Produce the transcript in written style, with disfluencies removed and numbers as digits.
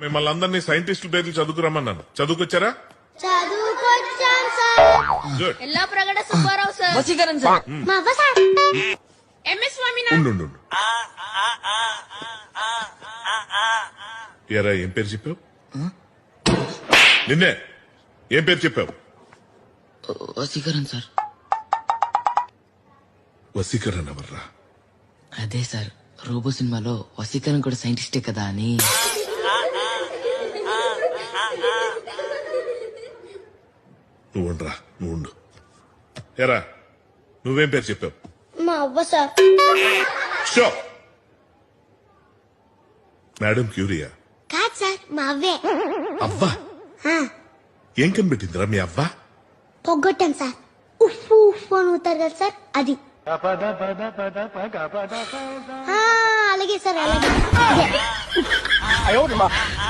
మిమ్మల్ని అందరినీ సైంటిస్టుల పేర్లు చదువుకురమ్మన్నాను. చదువుకొచ్చారా? చదువుకొచ్చాం సార్. గుడ్. ఎల్లా ప్రగడ సుబ్బారావు సార్. వసీకరణ సార్. మా అవ్వ సార్. ఎంఎస్ స్వామినాథన్. ఉండు. ఏరా ఏం పేరు చెప్పావు? నిన్నే ఏం పేరు చెప్పావు? వసీకరణ సార్. వసీకరణ ఎవర్రా? అదే సార్, రోబో సినిమాలో వసీకరణ కూడా సైంటిస్టే కదా అని. నువ్వు ఉండరా, నువ్వు ఉండు. ఏరా నువ్వేం పేరు చెప్పావు? మా అవ్వ సార్. Show madam క్యూరియా? కాదు సార్, మా అవ్వే. అవ్వా? ఏం కనిపెట్టిందిరా మీ అవ్వ? పొగ్గొట్టాం సార్. ఉఫ్ఫు ఉఫ్ఫు అని ఊతారు కదా సార్, అది. అలాగే సార్, అలాగే.